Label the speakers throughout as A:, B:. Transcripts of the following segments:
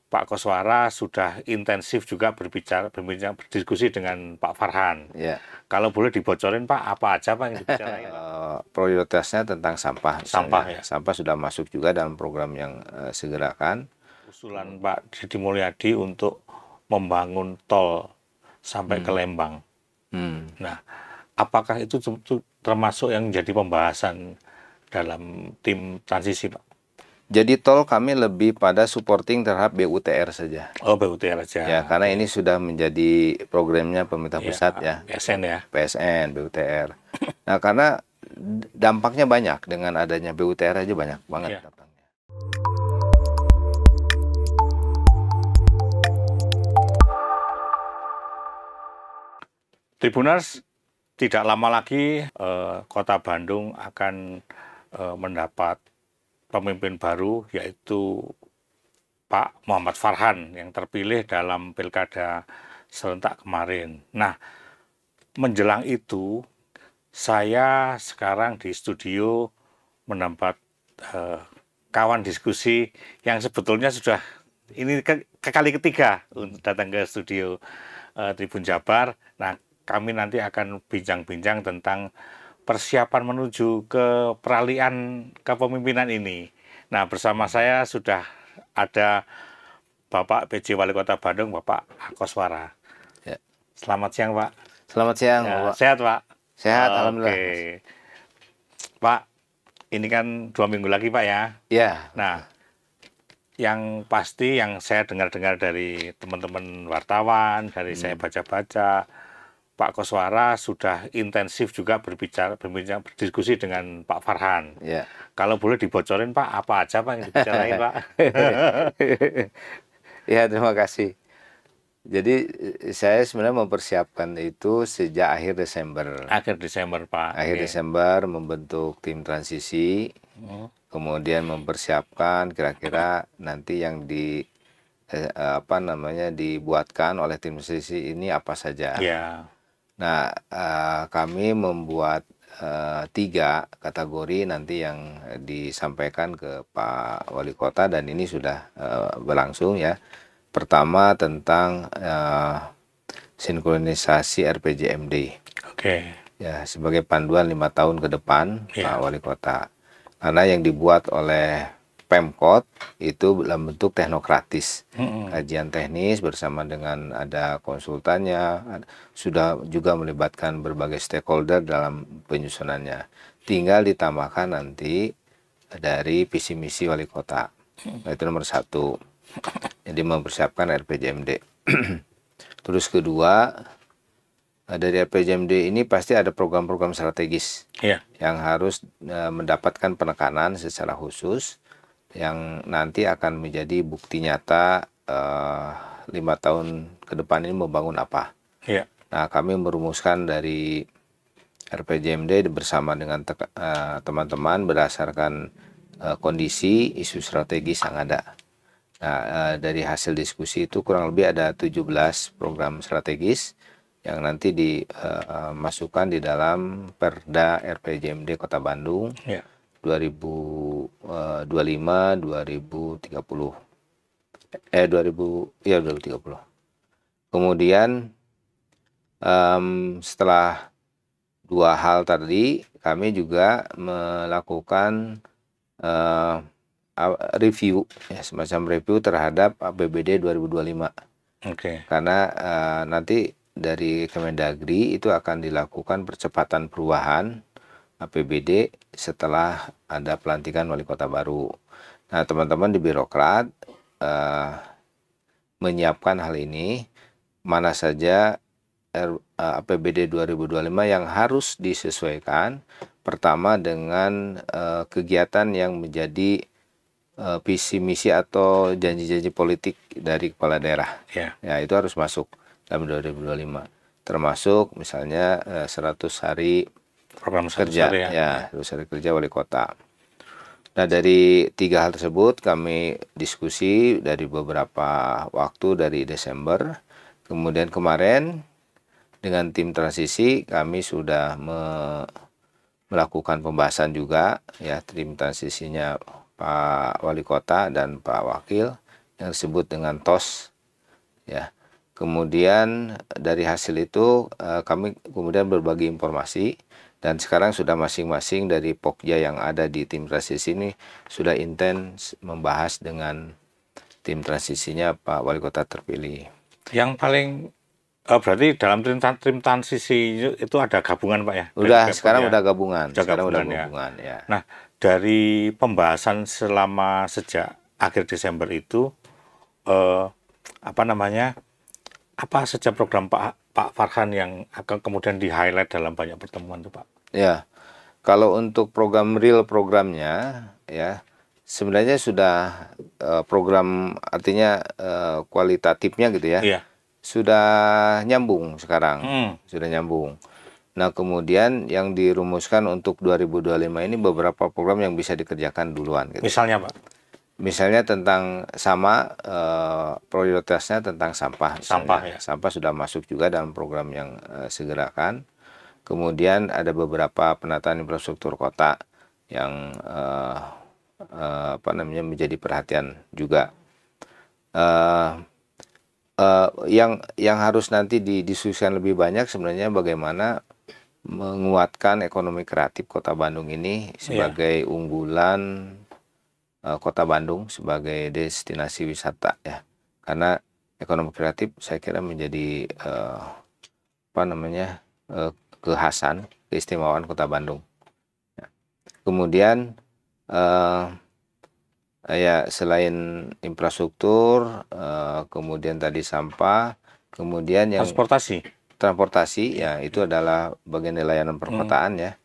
A: Pak Koswara sudah intensif juga berdiskusi dengan Pak Farhan.
B: Ya.
A: Kalau boleh dibocorin Pak, apa aja Pak yang dibicarain?
B: Prioritasnya tentang sampah.
A: Sampah ya.
B: Sampah sudah masuk juga dalam program yang segerakan.
A: Usulan Pak Deddy Mulyadi untuk membangun tol sampai ke Lembang. Nah, apakah itu termasuk yang jadi pembahasan dalam tim transisi Pak?
B: Jadi tol kami lebih pada supporting terhadap BUTR saja.
A: Oh, BUTR aja.
B: Ya, karena ini sudah menjadi programnya pemerintah pusat ya.
A: PSN ya.
B: PSN, BUTR. Nah, karena dampaknya banyak dengan adanya BUTR aja banyak banget dampaknya.
A: Tribuners, tidak lama lagi Kota Bandung akan mendapat pemimpin baru, yaitu Pak Muhammad Farhan yang terpilih dalam pilkada serentak kemarin. Nah, menjelang itu, saya sekarang di studio mendapat kawan diskusi yang sebetulnya sudah ini kali ketiga untuk datang ke studio Tribun Jabar. Nah, kami nanti akan bincang-bincang tentang persiapan menuju ke peralihan kepemimpinan ini. Nah, bersama saya sudah ada Bapak PJ Wali Kota Bandung, Bapak Koswara.
B: Ya.
A: Selamat siang, Pak.
B: Selamat siang,
A: ya,
B: Bapak.
A: Sehat, Pak?
B: Sehat, alhamdulillah.
A: Oke. Pak, ini kan 2 minggu lagi, Pak ya?
B: Ya.
A: Nah, yang pasti yang saya dengar-dengar dari teman-teman wartawan, dari saya baca-baca, Pak Koswara sudah intensif juga berdiskusi dengan Pak Farhan.
B: Ya.
A: Kalau boleh dibocorin Pak, apa aja Pak yang dibicarain Pak?
B: Ya, terima kasih. Jadi saya sebenarnya mempersiapkan itu sejak akhir Desember.
A: Akhir Desember Pak.
B: Akhir Desember membentuk tim transisi, kemudian mempersiapkan kira-kira nanti yang dibuatkan oleh tim transisi ini apa saja.
A: Ya.
B: Nah, kami membuat 3 kategori nanti yang disampaikan ke Pak Wali Kota dan ini sudah berlangsung ya. Pertama tentang sinkronisasi RPJMD.
A: Oke.
B: Ya, sebagai panduan 5 tahun ke depan Pak Wali Kota. Karena yang dibuat oleh Pemkot itu dalam bentuk teknokratis, kajian teknis bersama dengan ada konsultannya, sudah juga melibatkan berbagai stakeholder dalam penyusunannya. Tinggal ditambahkan nanti dari visi misi wali kota, itu nomor 1. Jadi mempersiapkan RPJMD. Terus kedua, dari RPJMD ini pasti ada program-program strategis yang harus mendapatkan penekanan secara khusus, yang nanti akan menjadi bukti nyata 5 tahun ke depan ini membangun apa. Nah, kami merumuskan dari RPJMD bersama dengan teman-teman berdasarkan kondisi isu strategis yang ada. Nah, dari hasil diskusi itu kurang lebih ada 17 program strategis yang nanti dimasukkan di dalam Perda RPJMD Kota Bandung 2025-2030. 2030. Kemudian setelah 2 hal tadi, kami juga melakukan review, ya, semacam review terhadap APBD 2025. Karena nanti dari Kemendagri itu akan dilakukan percepatan perubahan APBD setelah ada pelantikan wali kota baru. Nah, teman-teman di birokrat menyiapkan hal ini, mana saja APBD 2025 yang harus disesuaikan. Pertama dengan kegiatan yang menjadi visi misi atau janji-janji politik dari kepala daerah. Ya, itu harus masuk dalam 2025. Termasuk misalnya 100 hari program kerja, ya 100 hari kerja wali kota. Nah, dari 3 hal tersebut kami diskusi dari beberapa waktu dari Desember. Kemudian kemarin dengan tim transisi kami sudah melakukan pembahasan juga, ya, tim transisinya Pak Wali Kota dan Pak Wakil yang disebut dengan TOS, ya. Kemudian dari hasil itu kami kemudian berbagi informasi, dan sekarang sudah masing-masing dari Pokja yang ada di tim transisi ini sudah intens membahas dengan tim transisinya Pak Wali Kota terpilih.
A: Yang paling berarti dalam tim transisi itu ada gabungan Pak ya?
B: Udah, sekarang
A: ya?
B: udah gabungan.
A: Udah
B: sekarang
A: gabungan,
B: udah gabungan ya.
A: Nah, dari pembahasan selama sejak akhir Desember itu apa namanya? Apa saja program Pak Farhan yang akan kemudian di-highlight dalam banyak pertemuan itu Pak?
B: Ya, kalau untuk program real programnya ya sebenarnya sudah program artinya kualitatifnya gitu ya.
A: Iya.
B: Sudah nyambung sekarang. Sudah nyambung. Nah, kemudian yang dirumuskan untuk 2025 ini beberapa program yang bisa dikerjakan duluan gitu.
A: Misalnya Pak?
B: Misalnya tentang sama prioritasnya tentang sampah.
A: Sampah ya.
B: Sampah sudah masuk juga dalam program yang segerakan. Kemudian ada beberapa penataan infrastruktur kota yang apa namanya menjadi perhatian juga. Yang harus nanti didiskusikan lebih banyak sebenarnya bagaimana menguatkan ekonomi kreatif Kota Bandung ini sebagai unggulan Kota Bandung sebagai destinasi wisata ya, karena ekonomi kreatif saya kira menjadi apa namanya kekhasan, keistimewaan Kota Bandung. Ya. Kemudian ya selain infrastruktur, kemudian tadi sampah, kemudian yang transportasi ya itu adalah bagian dari layanan perkotaan ya,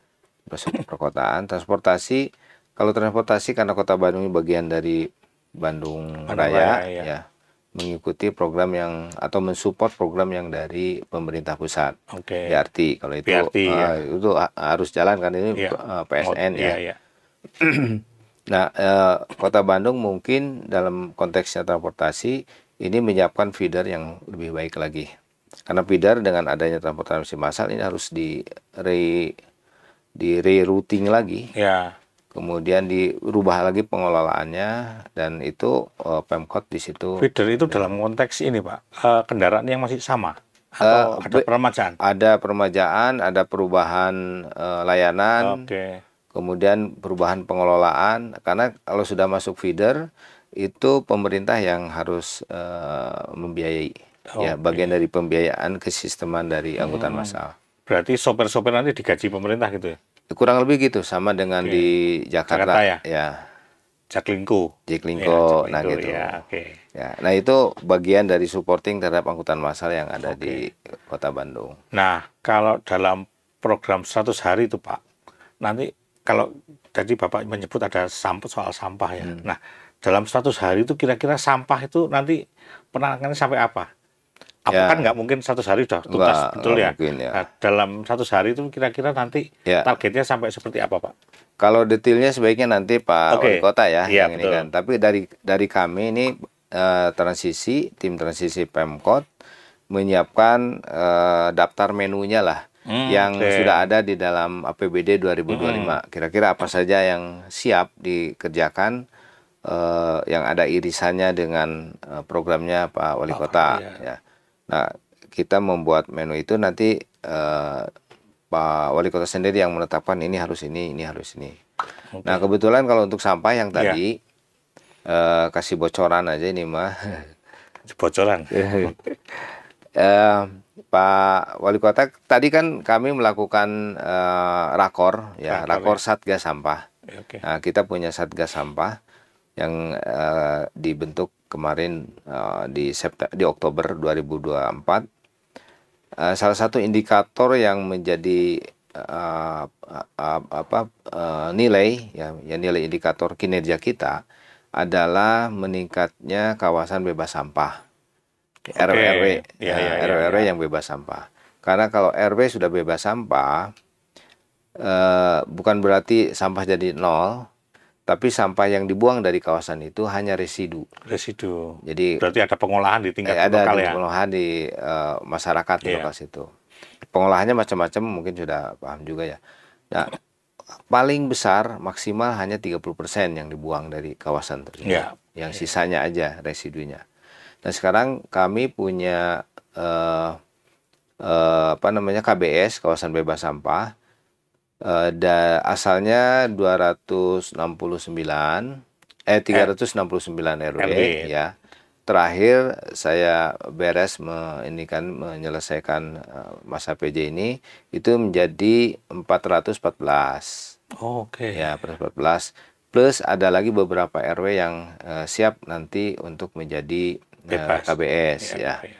B: infrastruktur perkotaan, transportasi. Kalau transportasi karena Kota Bandung ini bagian dari Bandung Raya ya, mengikuti program yang atau mensupport program yang dari pemerintah pusat. BRT kalau itu itu harus jalan kan ini PSN ya. Nah, Kota Bandung mungkin dalam konteksnya transportasi ini menyiapkan feeder yang lebih baik lagi. Karena feeder dengan adanya transportasi massal ini harus di rerouting lagi.
A: Ya.
B: Kemudian dirubah lagi pengelolaannya, dan itu Pemkot di situ.
A: Feeder itu dalam konteks ini Pak, kendaraan yang masih sama atau ada peremajaan? Ada
B: peremajaan, ada perubahan layanan, kemudian perubahan pengelolaan. Karena kalau sudah masuk feeder itu pemerintah yang harus membiayai, ya bagian dari pembiayaan kesisteman dari angkutan massal.
A: Berarti sopir-sopir nanti digaji pemerintah gitu ya?
B: Kurang lebih gitu, sama dengan di Jakarta ya.
A: Jaklingko,
B: nah gitu. Ya, nah itu bagian dari supporting terhadap angkutan massal yang ada di Kota Bandung.
A: Nah, kalau dalam program 100 hari itu Pak, nanti kalau tadi Bapak menyebut ada soal sampah ya. Nah, dalam 100 hari itu kira-kira sampah itu nanti penanganannya sampai apa? Kan nggak mungkin 100 hari sudah tuntas, betul ya?
B: Mungkin, ya.
A: Nah, dalam 100 hari itu kira-kira nanti targetnya sampai seperti apa Pak?
B: Kalau detailnya sebaiknya nanti Pak Wali Kota ya, yang ini kan. Tapi dari kami ini tim transisi Pemkot menyiapkan daftar menunya lah yang sudah ada di dalam APBD 2025. Kira-kira apa saja yang siap dikerjakan, yang ada irisannya dengan programnya Pak Wali Kota ya. Nah, kita membuat menu itu nanti Pak Wali Kota sendiri yang menetapkan ini harus ini harus ini. Nah, kebetulan kalau untuk sampah yang tadi kasih bocoran aja ini mah.
A: Bocoran.
B: Pak Wali Kota tadi kan kami melakukan rakor ya, rakor Satgas Sampah. Nah, kita punya Satgas Sampah yang dibentuk kemarin di Oktober 2024. Salah satu indikator yang menjadi nilai nilai indikator kinerja kita adalah meningkatnya kawasan bebas sampah, RW yang bebas sampah. Karena kalau RW sudah bebas sampah, bukan berarti sampah jadi nol, tapi sampah yang dibuang dari kawasan itu hanya residu. Jadi
A: berarti ada pengolahan di tingkat lokal ya?
B: Ada pengolahan di masyarakat di lokal situ. Pengolahannya macam-macam, mungkin sudah paham juga ya. Nah, paling besar maksimal hanya 30% yang dibuang dari kawasan tersebut. yang sisanya aja residunya. Nah sekarang kami punya apa namanya KBS, kawasan bebas sampah. Asalnya 369 RW
A: RW.
B: ya. Terakhir saya beres menyelesaikan masa PJ ini itu menjadi 414.
A: Oke.
B: Ya, 414 plus ada lagi beberapa RW yang siap nanti untuk menjadi
A: Bebas.
B: KBS ya.
A: KBS.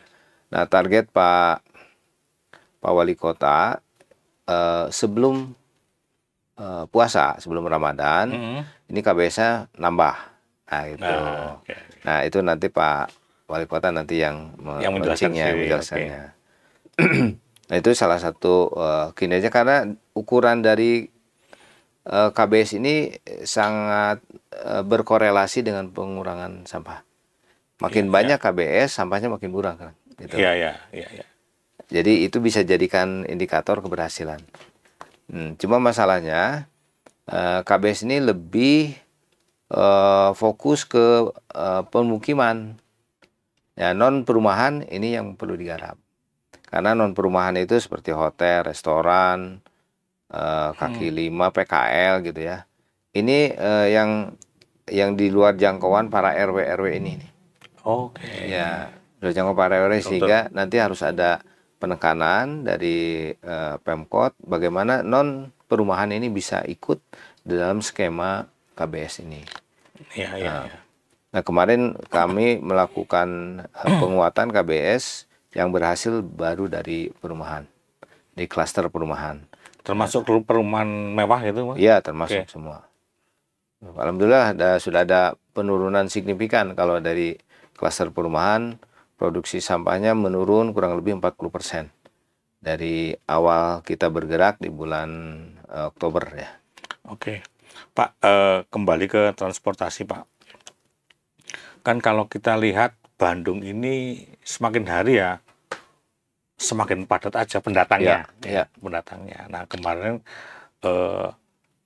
B: Nah, target Pak Wali Kota sebelum puasa, sebelum Ramadan, ini KBS-nya nambah. Nah, itu. Nah, itu nanti Pak Wali Kota nanti yang menjelaskannya. Nah, itu salah satu kinerja karena ukuran dari KBS ini sangat berkorelasi dengan pengurangan sampah. Makin banyak KBS, sampahnya makin kurang kan. Gitu.
A: Iya.
B: Jadi itu bisa jadikan indikator keberhasilan. Cuma masalahnya KBS ini lebih fokus ke pemukiman. Ya, non perumahan ini yang perlu digarap. Karena non perumahan itu seperti hotel, restoran, kaki lima, PKL gitu ya. Ini yang di luar jangkauan para RW ini.
A: Oke.
B: Ya, luar jangkauan para RW sehingga nanti harus ada penekanan dari Pemkot bagaimana non perumahan ini bisa ikut di dalam skema KBS ini.
A: Iya.
B: Nah, kemarin kami melakukan penguatan KBS yang berhasil baru dari perumahan, di klaster perumahan.
A: Termasuk perumahan mewah gitu, Mas?
B: Iya, termasuk semua. Alhamdulillah sudah ada penurunan signifikan kalau dari klaster perumahan. Produksi sampahnya menurun kurang lebih 40% dari awal kita bergerak di bulan Oktober ya.
A: Oke, Pak, kembali ke transportasi, Pak. Kan kalau kita lihat Bandung ini semakin hari ya semakin padat aja pendatangnya.
B: Ya.
A: Pendatangnya. Nah kemarin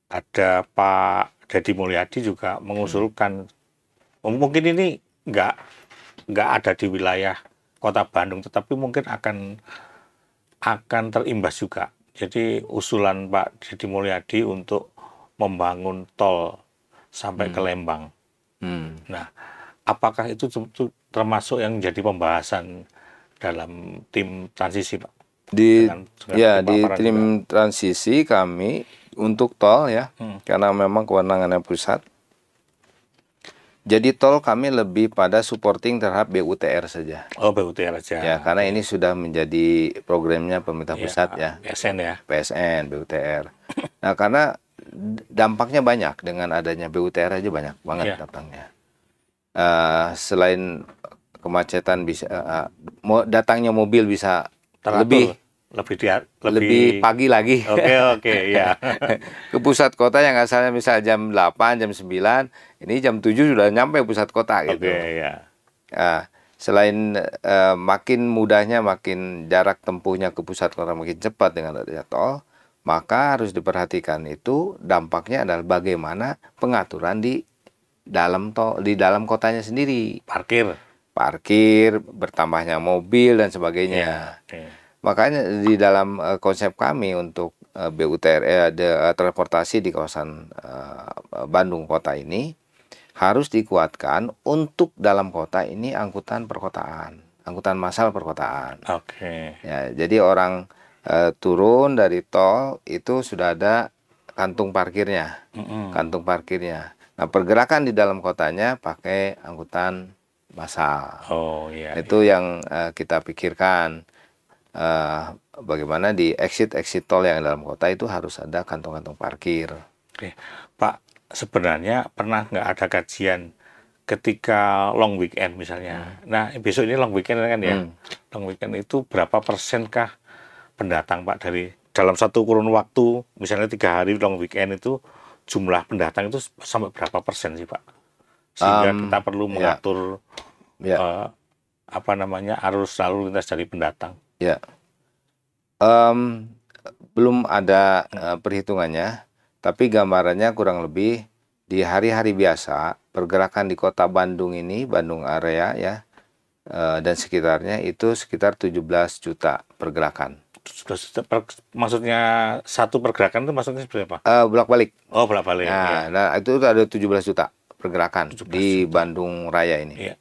A: ada Pak Deddy Mulyadi juga mengusulkan mungkin ini nggak ada di wilayah Kota Bandung, tetapi mungkin akan terimbas juga. Jadi usulan Pak Deddy Mulyadi untuk membangun tol sampai ke Lembang. Nah, apakah itu termasuk yang jadi pembahasan dalam tim transisi, Pak?
B: Di tim transisi kami untuk tol ya, karena memang kewenangannya pusat. Jadi tol kami lebih pada supporting terhadap BUTR saja.
A: Oh, BUTR saja.
B: Ya, karena ini sudah menjadi programnya pemerintah pusat ya.
A: PSN ya.
B: PSN, BUTR. Nah, karena dampaknya banyak dengan adanya BUTR aja banyak banget dampaknya. Selain kemacetan bisa datangnya mobil bisa
A: lebih
B: pagi lagi.
A: Oke, ya.
B: Ke pusat kota yang asalnya misal jam 8, jam 9, ini jam 7 sudah nyampe pusat kota gitu.
A: Oke, ya.
B: Selain makin mudahnya, makin jarak tempuhnya ke pusat kota makin cepat dengan adanya tol, maka harus diperhatikan itu dampaknya adalah bagaimana pengaturan di dalam tol, di dalam kotanya sendiri. Parkir, bertambahnya mobil dan sebagainya. Makanya di dalam konsep kami untuk BUTR transportasi di kawasan Bandung kota ini harus dikuatkan untuk dalam kota ini angkutan perkotaan, angkutan massal perkotaan. Ya, jadi orang turun dari tol itu sudah ada kantung parkirnya, Nah, pergerakan di dalam kotanya pakai angkutan massal. Itu yang kita pikirkan. Bagaimana di exit tol yang dalam kota itu harus ada kantong-kantong parkir.
A: Oke, Pak, sebenarnya pernah nggak ada kajian ketika long weekend misalnya? Nah, besok ini long weekend kan ya? Long weekend itu berapa persenkah pendatang, Pak, dari dalam satu kurun waktu, misalnya 3 hari long weekend itu jumlah pendatang itu sampai berapa persen sih, Pak? Sehingga kita perlu mengatur arus lalu lintas dari pendatang.
B: Ya, belum ada perhitungannya, tapi gambarannya kurang lebih di hari-hari biasa pergerakan di kota Bandung ini, Bandung area ya, dan sekitarnya itu sekitar 17 juta pergerakan.
A: Maksudnya satu pergerakan itu maksudnya seperti apa?
B: Bolak-balik.
A: Oh, bolak-balik.
B: Nah,
A: Ya.
B: nah, itu ada 17 juta pergerakan
A: 17
B: di
A: juta.
B: Bandung Raya ini.
A: Iya.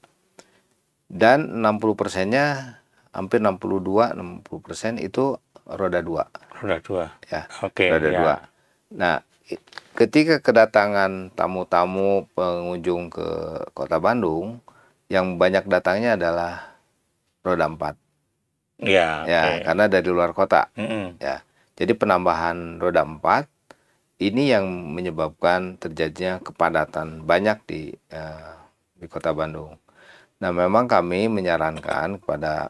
B: Dan 60%-nya, hampir 60% itu roda 2.
A: Roda 2.
B: Ya,
A: Oke,
B: roda
A: ya.
B: 2. Nah, ketika kedatangan tamu-tamu pengunjung ke kota Bandung, yang banyak datangnya adalah roda 4.
A: Iya,
B: Ya,
A: oke.
B: karena dari luar kota.
A: Mm-mm.
B: Ya. Jadi penambahan roda 4 ini yang menyebabkan terjadinya kepadatan banyak di kota Bandung. Nah, memang kami menyarankan kepada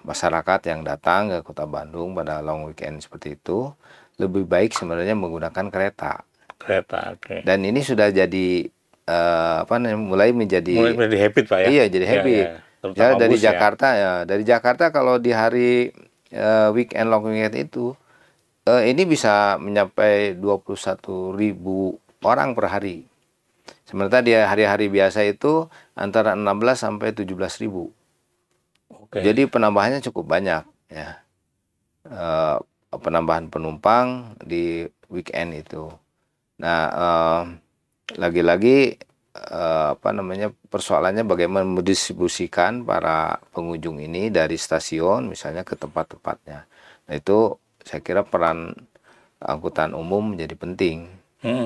B: masyarakat yang datang ke kota Bandung pada long weekend seperti itu, lebih baik sebenarnya menggunakan kereta.
A: Kereta, oke.
B: Dan ini sudah jadi mulai menjadi
A: habit, Pak ya?
B: Iya, jadi
A: Ya,
B: habit.
A: ya. Terutama
B: Ya, dari
A: bus ya.
B: Jakarta ya, dari Jakarta kalau di hari weekend long weekend itu ini bisa mencapai 21.000 orang per hari. Sementara di hari-hari biasa itu antara 16 sampai 17.000.
A: Oke.
B: Jadi penambahannya cukup banyak ya. Penambahan penumpang di weekend itu. Nah, lagi-lagi persoalannya bagaimana mendistribusikan para pengunjung ini dari stasiun misalnya ke tempat-tempatnya. Nah, itu saya kira peran angkutan umum menjadi penting.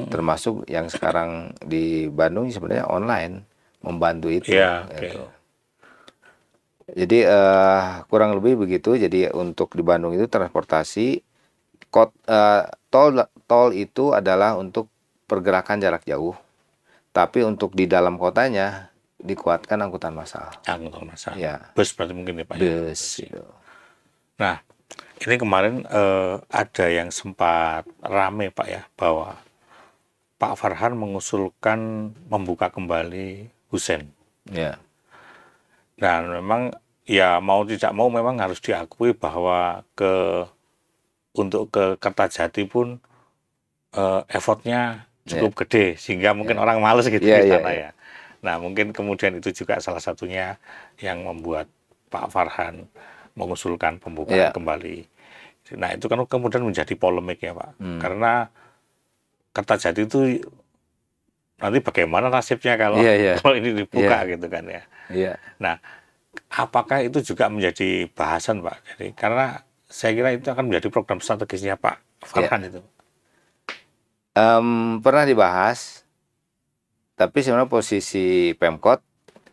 B: Termasuk yang sekarang di Bandung sebenarnya online membantu itu.
A: Iya,
B: gitu.
A: oke.
B: Jadi kurang lebih begitu. Jadi untuk di Bandung itu transportasi tol itu adalah untuk pergerakan jarak jauh. Tapi untuk di dalam kotanya dikuatkan angkutan massal.
A: Angkutan massal.
B: Ya.
A: Bus berarti mungkin ya, Pak.
B: Bus. Gitu.
A: Nah, ini kemarin ada yang sempat rame, Pak ya, bahwa Pak Farhan mengusulkan membuka kembali Husein.
B: Ya.
A: Dan memang ya mau tidak mau memang harus diakui bahwa untuk ke Kertajati pun effortnya cukup gede sehingga mungkin orang males gitu di sana ya. Nah, mungkin kemudian itu juga salah satunya yang membuat Pak Farhan mengusulkan pembukaan kembali. Nah, itu kan kemudian menjadi polemik ya, Pak. Karena Kertajati itu nanti bagaimana nasibnya kalau ini dibuka gitu kan ya. Nah, apakah itu juga menjadi bahasan, Pak? Jadi karena saya kira itu akan menjadi program strategisnya Pak Farhan itu.
B: Pernah dibahas, tapi sebenarnya posisi Pemkot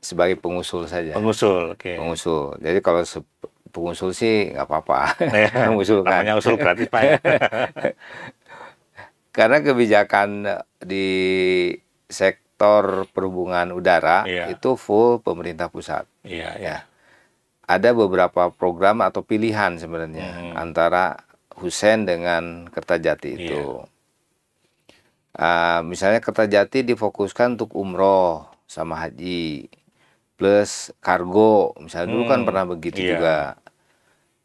B: sebagai pengusul saja.
A: Pengusul, oke.
B: Pengusul. Jadi kalau pengusul sih nggak apa-apa.
A: Mengusulkan. Namanya usul gratis, Pak ya.
B: Karena kebijakan di sektor perhubungan udara itu full pemerintah pusat.
A: Iya.
B: Ada beberapa program atau pilihan sebenarnya antara Husein dengan Kertajati itu. Misalnya Kertajati difokuskan untuk umroh sama haji plus kargo. Misalnya dulu kan pernah begitu juga.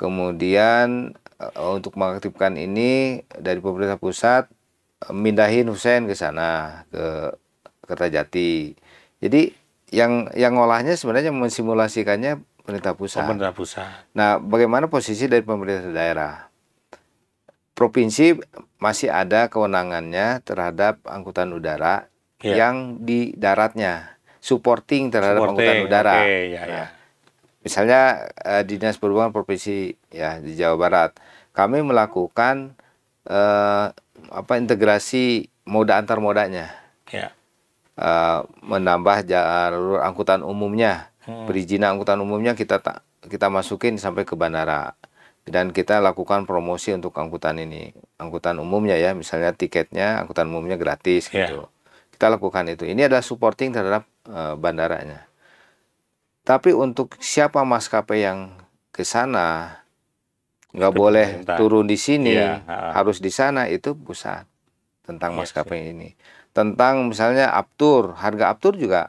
B: Kemudian untuk mengaktifkan ini dari pemerintah pusat mindahin Husein ke sana ke Kertajati. Jadi yang ngolahnya sebenarnya mensimulasikannya pemerintah pusat.
A: Pemerintah pusat.
B: Nah, bagaimana posisi dari pemerintah daerah? Provinsi masih ada kewenangannya terhadap angkutan udara yang di daratnya, supporting terhadap angkutan udara. Misalnya Dinas Perhubungan Provinsi ya di Jawa Barat, kami melakukan integrasi moda antar modanya, menambah jalur angkutan umumnya, perizinan angkutan umumnya kita masukin sampai ke bandara. Dan kita lakukan promosi untuk angkutan umumnya ya, misalnya tiketnya angkutan umumnya gratis gitu. Kita lakukan itu. Ini adalah supporting terhadap bandaranya. Tapi untuk siapa maskapai yang ke sana nggak boleh turun di sini, harus di sana, itu pusat tentang maskapai ini. Tentang misalnya Aptur, harga Aptur juga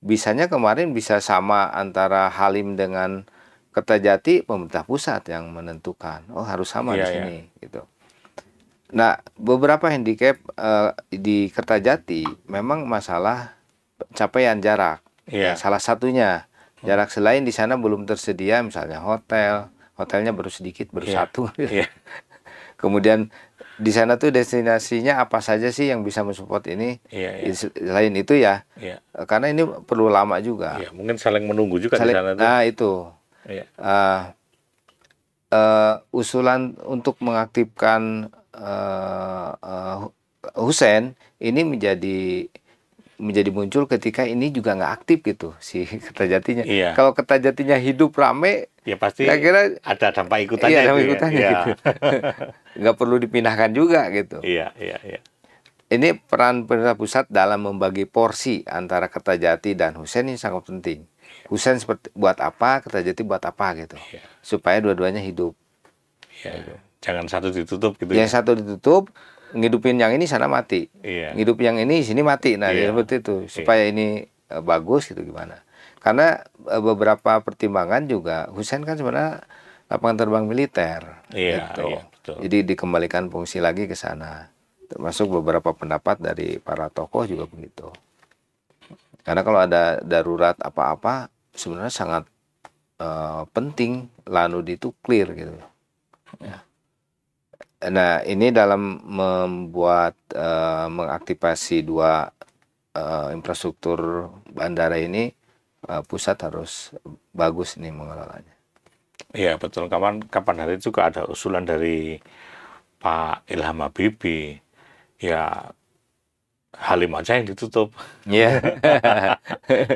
B: bisanya kemarin bisa sama antara Halim dengan Kertajati, pemerintah pusat yang menentukan. Oh, harus sama di sini gitu. Nah, beberapa handicap di Kertajati memang masalah capaian jarak. Ya,
A: Iya.
B: salah satunya jarak, selain di sana belum tersedia misalnya hotelnya baru sedikit, baru
A: Iya.
B: satu.
A: Iya.
B: Kemudian di sana tuh destinasinya apa saja sih yang bisa mensupport ini?
A: Iya. Iya.
B: Selain itu ya,
A: Iya.
B: karena ini perlu lama juga.
A: Iya. Mungkin saling menunggu juga di sana tuh.
B: Nah itu.
A: Iya.
B: Uh, Usulan untuk mengaktifkan Husein ini menjadi muncul ketika ini juga nggak aktif gitu si Kertajatinya.
A: Iya.
B: Kalau Kertajatinya hidup rame,
A: Ya pasti
B: saya kira
A: ada dampak ikutannya
B: iya
A: itu
B: dampak
A: ya.
B: ikutannya
A: Iya.
B: gitu. Nggak perlu dipindahkan juga gitu.
A: Iya. Iya. Iya.
B: Ini peran pemerintah pusat dalam membagi porsi antara Kertajati dan Husein ini sangat penting. Husein seperti buat apa, Kertajati buat apa gitu,
A: Iya.
B: supaya dua-duanya hidup.
A: Iya. Jangan satu ditutup gitu
B: Yang
A: ya.
B: satu ditutup, ngidupin yang ini sana mati.
A: Iya.
B: Ngidup yang ini sini mati. Nah,
A: Iya.
B: seperti itu. Supaya ini bagus gitu gimana. Karena beberapa pertimbangan juga Husein kan sebenarnya lapangan terbang militer
A: Iya.
B: gitu.
A: Iya. Betul.
B: Jadi dikembalikan fungsi lagi ke sana. Termasuk beberapa pendapat dari para tokoh juga begitu. Karena kalau ada darurat apa-apa sebenarnya sangat penting Lanudi itu clear gitu. Ya. Nah, ini dalam membuat mengaktifasi dua infrastruktur bandara ini, pusat harus bagus nih mengelolanya.
A: Iya betul. Kapan hari juga ada usulan dari Pak Ilham Habibie. Ya Halim aja yang ditutup.
B: Iya.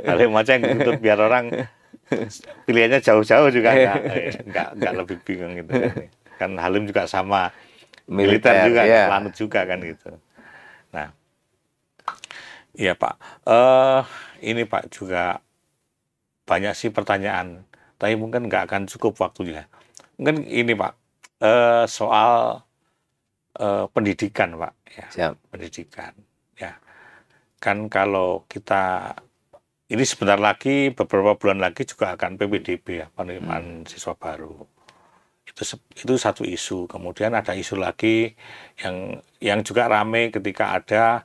A: Halim aja yang ditutup biar orang pilihannya jauh-jauh juga nggak lebih bingung gitu kan. Kan Halim juga sama militer juga,
B: ya.
A: Lanut juga kan gitu. Nah, iya Pak. Ini Pak juga banyak sih pertanyaan, tapi mungkin nggak akan cukup waktunya. Mungkin ini Pak, soal pendidikan Pak. Ya,
B: Siap.
A: pendidikan. Ya, kan kalau kita ini sebentar lagi, beberapa bulan lagi juga akan PPDB ya, penerimaan siswa baru. Itu satu isu. Kemudian ada isu lagi yang juga ramai ketika ada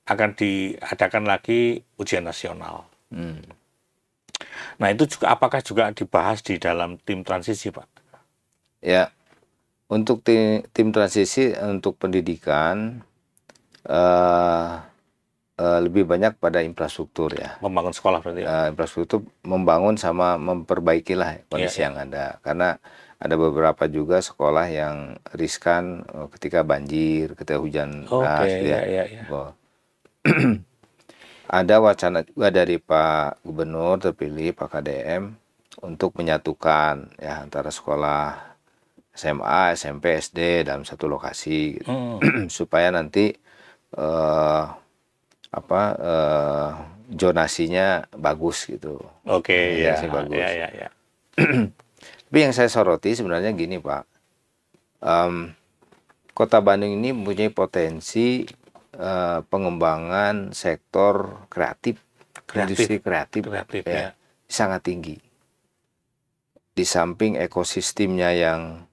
A: akan diadakan lagi ujian nasional. Nah itu juga apakah juga dibahas di dalam tim transisi Pak?
B: Ya, untuk tim transisi untuk pendidikan lebih banyak pada infrastruktur ya.
A: Membangun sekolah berarti ya?
B: Infrastruktur membangun sama memperbaikilah kondisi yang ada. Karena ada beberapa juga sekolah yang riskan ketika banjir, ketika hujan deras gitu ya. Ada wacana juga dari Pak Gubernur terpilih, Pak KDM, untuk menyatukan ya antara sekolah SMA, SMP, SD dalam satu lokasi gitu. Supaya nanti zonasinya bagus gitu.
A: Oke, ya,
B: bagus.
A: Ya.
B: Tapi yang saya soroti sebenarnya gini Pak, Kota Bandung ini mempunyai potensi pengembangan sektor kreatif. Industri kreatif ya, sangat tinggi. Di samping ekosistemnya yang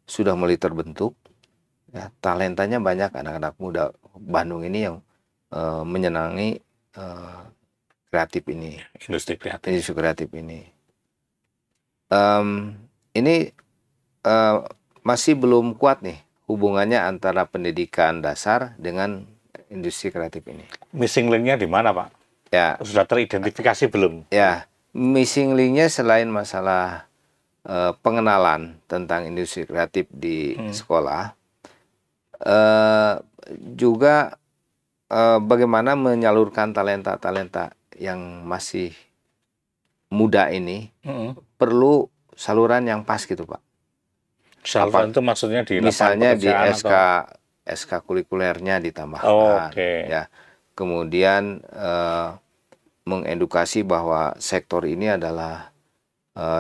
B: sudah mulai terbentuk, ya, talentanya banyak anak-anak muda Bandung ini yang menyenangi kreatif ini,
A: industri kreatif
B: ini. Ini masih belum kuat nih hubungannya antara pendidikan dasar dengan industri kreatif ini.
A: Missing link-nya di mana Pak?
B: Ya,
A: sudah teridentifikasi belum?
B: Ya, missing link-nya selain masalah pengenalan tentang industri kreatif di sekolah, juga bagaimana menyalurkan talenta-talenta yang masih muda ini perlu saluran yang pas gitu Pak.
A: Saluran itu maksudnya di
B: misalnya di SK kulikulernya ditambahkan, ya. Kemudian mengedukasi bahwa sektor ini adalah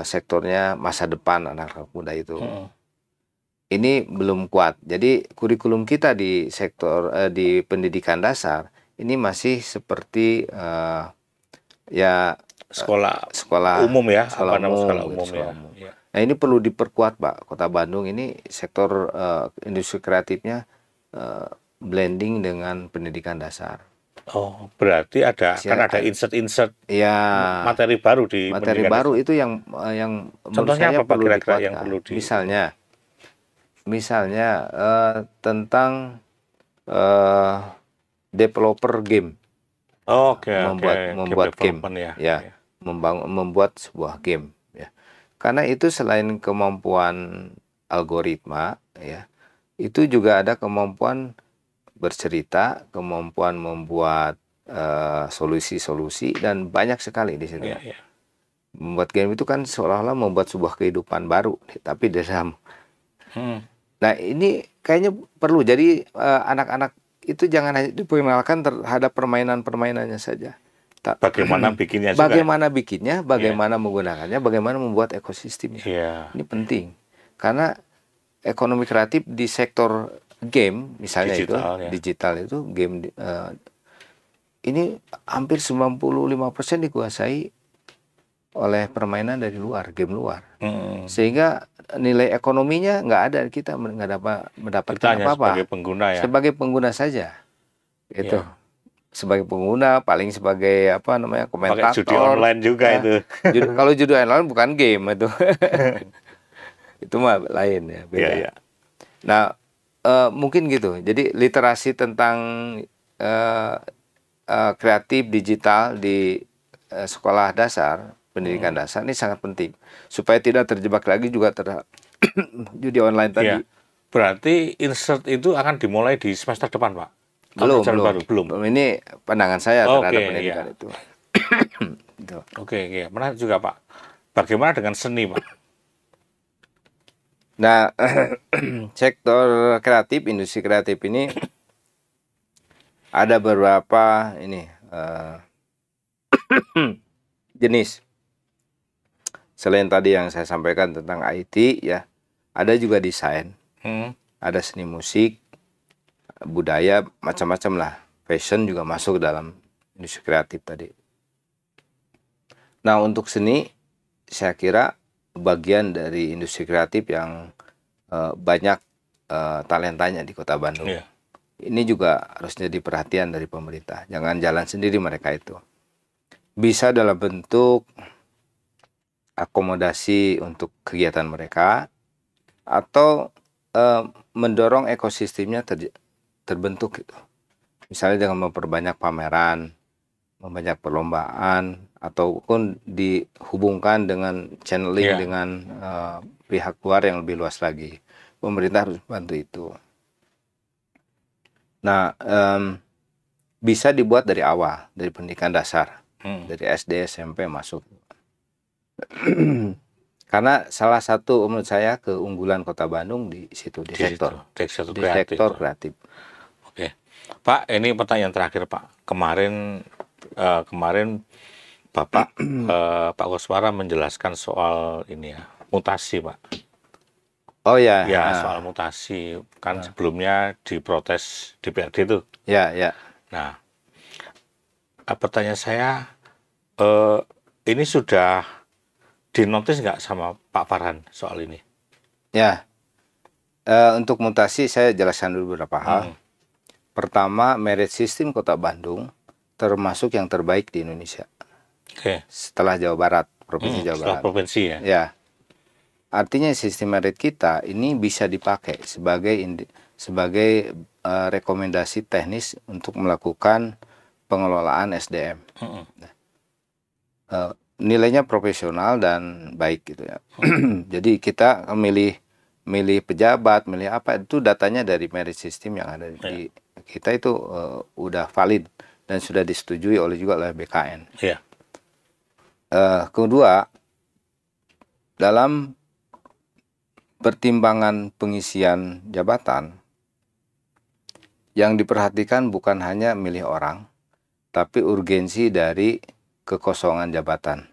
B: sektornya masa depan anak-anak muda itu. Ini belum kuat. Jadi kurikulum kita di sektor di pendidikan dasar ini masih seperti ya
A: sekolah umum ya,
B: sekolah umum,
A: umum ya.
B: Nah, ini perlu diperkuat, Pak. Kota Bandung ini sektor industri kreatifnya blending dengan pendidikan dasar.
A: Oh, berarti kan
B: Saya,
A: ada insert-insert
B: ya,
A: materi baru di
B: materi
A: pendidikan
B: baru
A: dasar.
B: itu yang menurut
A: Contohnya
B: saya
A: apa Pak
B: perlu
A: kira-kira yang
B: dikuatkan.
A: perlu di ini?
B: Misalnya tentang eh, developer game,
A: Oke, oke, game
B: membuat game,
A: development ya.
B: ya,
A: Ya.
B: membuat sebuah game, ya. Karena itu selain kemampuan algoritma, ya, itu juga ada kemampuan bercerita, kemampuan membuat solusi-solusi, dan banyak sekali di situ.
A: Ya, ya.
B: Membuat game itu kan seolah-olah membuat sebuah kehidupan baru, tapi dalam. Nah, ini kayaknya perlu. Jadi anak-anak itu jangan hanya diperkenalkan terhadap permainan-permainannya saja.
A: Bagaimana bikinnya juga.
B: Bagaimana bikinnya, bagaimana menggunakannya, bagaimana membuat ekosistemnya.
A: Iya.
B: Ini penting. Karena ekonomi kreatif di sektor game, misalnya digital itu game ini hampir 95% dikuasai oleh permainan dari luar, game luar. Sehingga nilai ekonominya nggak ada, kita nggak dapat mendapatkan apa-apa.
A: Sebagai pengguna ya.
B: Sebagai pengguna saja. Itu. Ya. Sebagai pengguna, paling sebagai apa namanya, komentator.
A: Pakai judi online juga ya. Itu.
B: Kalau judi online bukan game itu. Itu mah lain ya, beda.
A: Ya, ya.
B: Nah, mungkin gitu. Jadi literasi tentang kreatif digital di sekolah dasar, pendidikan dasar ini sangat penting supaya tidak terjebak lagi juga judi online tadi.
A: Ya. Berarti insert itu akan dimulai di semester depan, Pak?
B: Belum. Ini pandangan saya terhadap pendidikan itu.
A: Oke, menarik juga, Pak. Bagaimana dengan seni, Pak?
B: Nah, sektor kreatif, industri kreatif ini ada beberapa jenis. Selain tadi yang saya sampaikan tentang IT, ya, ada juga desain, ada seni musik, budaya, macam-macam lah. Fashion juga masuk dalam industri kreatif tadi. Nah, untuk seni, saya kira bagian dari industri kreatif yang banyak talentanya di Kota Bandung. Yeah. Ini juga harus jadi perhatian dari pemerintah. Jangan jalan sendiri mereka itu. Bisa dalam bentuk akomodasi untuk kegiatan mereka, atau mendorong ekosistemnya terbentuk gitu. Misalnya dengan memperbanyak pameran, memperbanyak perlombaan, ataupun dihubungkan dengan channeling dengan pihak luar yang lebih luas lagi. Pemerintah harus bantu itu. Nah, bisa dibuat dari awal, dari pendidikan dasar, dari SD, SMP masuk. Karena salah satu menurut saya keunggulan Kota Bandung di situ, di sektor kreatif.
A: Oke, Pak, ini pertanyaan terakhir, Pak. Kemarin Bapak Pak Koswara menjelaskan soal ini ya, mutasi, Pak.
B: Oh ya.
A: Ya, soal mutasi kan sebelumnya diprotes DPRD itu.
B: Ya.
A: Nah, pertanyaan saya, ini sudah dinotis nggak sama Pak Farhan soal ini?
B: Ya, untuk mutasi saya jelaskan dulu beberapa hal. Pertama, merit system Kota Bandung termasuk yang terbaik di Indonesia.
A: Oke.
B: Setelah Jawa Barat, provinsi Jawa Barat.
A: Setelah provinsi ya.
B: Ya. Artinya sistem merit kita ini bisa dipakai sebagai rekomendasi teknis untuk melakukan pengelolaan SDM. Nilainya profesional dan baik gitu ya. Jadi kita milih pejabat, milih apa, itu datanya dari merit system yang ada di kita itu udah valid dan sudah disetujui juga oleh BKN.
A: Yeah.
B: Kedua, dalam pertimbangan pengisian jabatan, yang diperhatikan bukan hanya milih orang, tapi urgensi dari kekosongan jabatan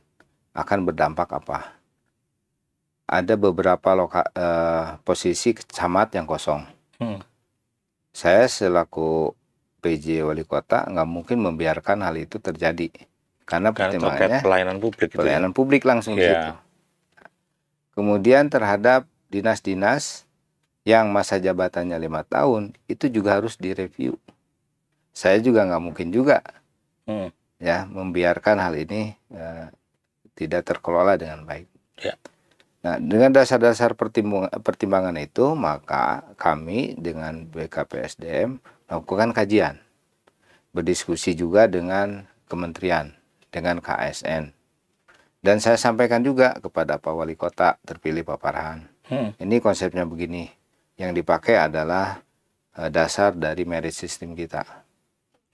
B: akan berdampak apa. Ada beberapa posisi camat yang kosong. Saya selaku PJ Wali Kota nggak mungkin membiarkan hal itu terjadi. Karena pertimbangannya
A: pelayanan publik.
B: Pelayanan publik langsung di situ. Kemudian terhadap dinas-dinas yang masa jabatannya 5 tahun, itu juga harus direview. Saya juga nggak mungkin juga ya membiarkan hal ini tidak terkelola dengan baik.
A: Ya.
B: Nah, dengan dasar-dasar pertimbangan itu, maka kami dengan BKPSDM melakukan kajian, berdiskusi juga dengan kementerian, dengan KSN. Dan saya sampaikan juga kepada Pak Wali Kota terpilih Pak Farhan. Ini konsepnya begini, yang dipakai adalah dasar dari merit system kita.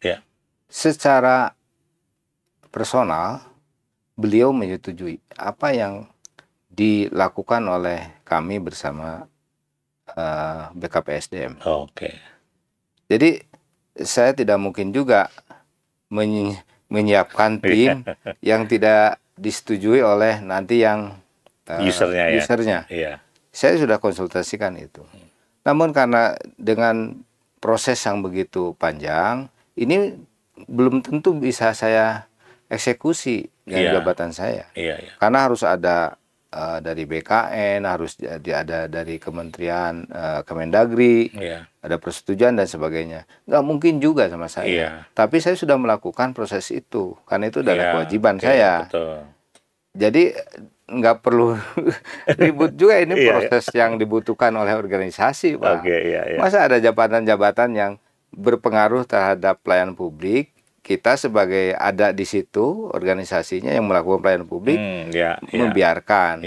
A: Ya.
B: Secara personal, beliau menyetujui apa yang dilakukan oleh kami bersama BKPSDM.
A: Oke.
B: Jadi saya tidak mungkin juga menyiapkan tim yang tidak disetujui oleh nanti yang usernya.
A: Iya.
B: Saya sudah konsultasikan itu. Namun karena dengan proses yang begitu panjang, ini belum tentu bisa saya eksekusi dengan jabatan saya. Karena harus ada dari BKN, harus ada dari Kementerian Kemendagri, ada persetujuan dan sebagainya. Nggak mungkin juga sama saya. Tapi saya sudah melakukan proses itu, karena itu adalah kewajiban saya.
A: Betul.
B: Jadi nggak perlu ribut juga, ini proses yang dibutuhkan oleh organisasi, Pak. Masa ada jabatan-jabatan yang berpengaruh terhadap pelayanan publik, kita sebagai ada di situ organisasinya yang melakukan pelayanan publik membiarkan,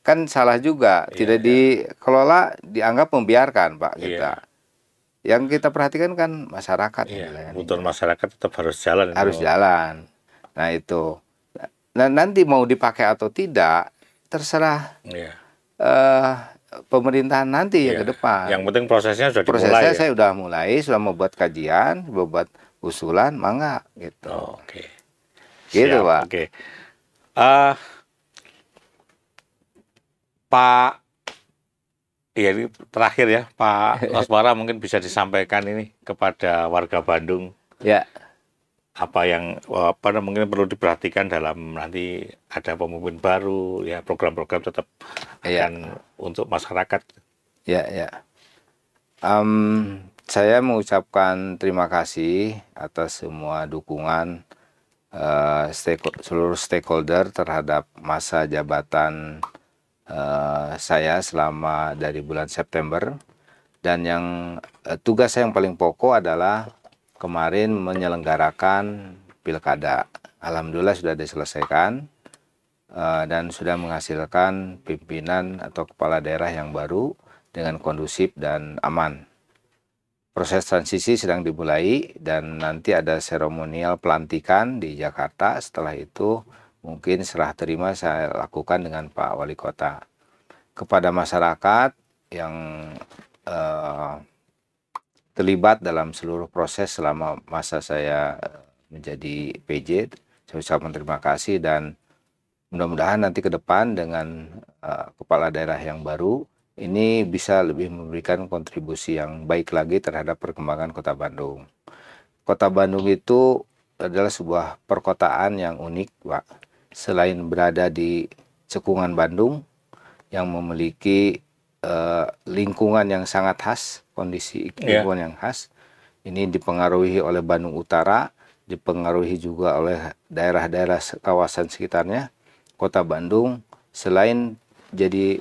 B: kan salah juga. Tidak dikelola, dianggap membiarkan, Pak. Yang kita perhatikan kan masyarakat.
A: Kebutuhan masyarakat tetap harus jalan.
B: Jalan. Nah itu. Nah nanti mau dipakai atau tidak terserah pemerintahan nanti ya ke depan.
A: Yang penting prosesnya sudah dimulai.
B: Prosesnya saya sudah mulai, sudah membuat kajian, membuat usulan, mangga gitu.
A: Oke.
B: Gitu, Pak.
A: Oke. Pak, ya ini terakhir ya, Pak Lasmara, mungkin bisa disampaikan ini kepada warga Bandung.
B: Ya.
A: Apa yang mungkin perlu diperhatikan dalam nanti ada pemimpin baru, ya program-program tetap akan untuk masyarakat.
B: Saya mengucapkan terima kasih atas semua dukungan seluruh stakeholder terhadap masa jabatan saya selama dari bulan September. Dan yang tugas saya yang paling pokok adalah kemarin menyelenggarakan pilkada. Alhamdulillah sudah diselesaikan dan sudah menghasilkan pimpinan atau kepala daerah yang baru dengan kondusif dan aman. Proses transisi sedang dimulai dan nanti ada seremonial pelantikan di Jakarta. Setelah itu mungkin serah terima saya lakukan dengan Pak Wali Kota. Kepada masyarakat yang terlibat dalam seluruh proses selama masa saya menjadi PJ, saya ucapkan terima kasih dan mudah-mudahan nanti ke depan dengan kepala daerah yang baru ini bisa lebih memberikan kontribusi yang baik lagi terhadap perkembangan Kota Bandung. Kota Bandung itu adalah sebuah perkotaan yang unik, Pak. Selain berada di cekungan Bandung yang memiliki lingkungan yang sangat khas, kondisi lingkungan yang khas, ini dipengaruhi oleh Bandung Utara, dipengaruhi juga oleh daerah-daerah kawasan sekitarnya. Kota Bandung selain jadi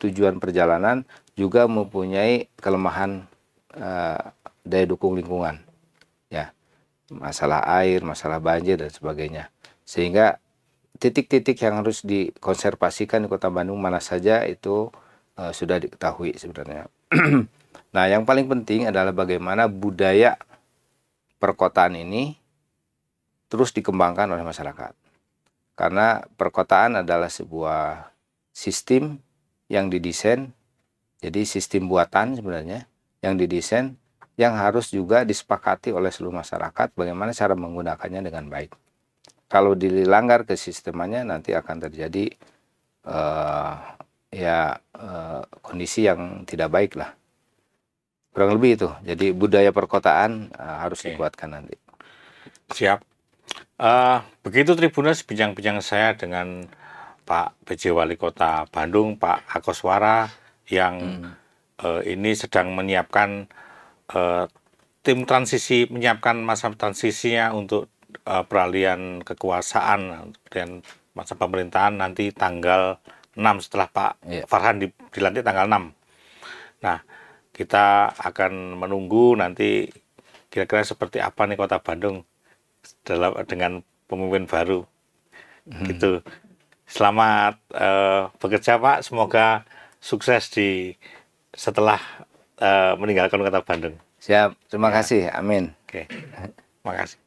B: tujuan perjalanan juga mempunyai kelemahan daya dukung lingkungan, ya, masalah air, masalah banjir dan sebagainya. Sehingga titik-titik yang harus dikonservasikan di Kota Bandung mana saja itu sudah diketahui sebenarnya. Nah, yang paling penting adalah bagaimana budaya perkotaan ini terus dikembangkan oleh masyarakat. Karena perkotaan adalah sebuah sistem yang didesain, jadi sistem buatan sebenarnya yang didesain, yang harus juga disepakati oleh seluruh masyarakat bagaimana cara menggunakannya dengan baik. Kalau dilanggar kesistemannya nanti akan terjadi kondisi yang tidak baik lah. Kurang lebih itu. Jadi budaya perkotaan harus dikuatkan nanti.
A: Siap. Begitu Tribuners bincang-bincang saya dengan Pak PJ Wali Kota Bandung, Pak Akoswara, yang ini sedang menyiapkan tim transisi, menyiapkan masa transisinya untuk peralihan kekuasaan dan masa pemerintahan nanti tanggal 6 setelah Pak Farhan dilantik tanggal 6. Nah, kita akan menunggu nanti kira-kira seperti apa nih Kota Bandung dengan pemimpin baru. Gitu. Selamat bekerja Pak, semoga sukses setelah meninggalkan Kota Bandung.
B: Siap, terima kasih, amin.
A: Oke, terima kasih.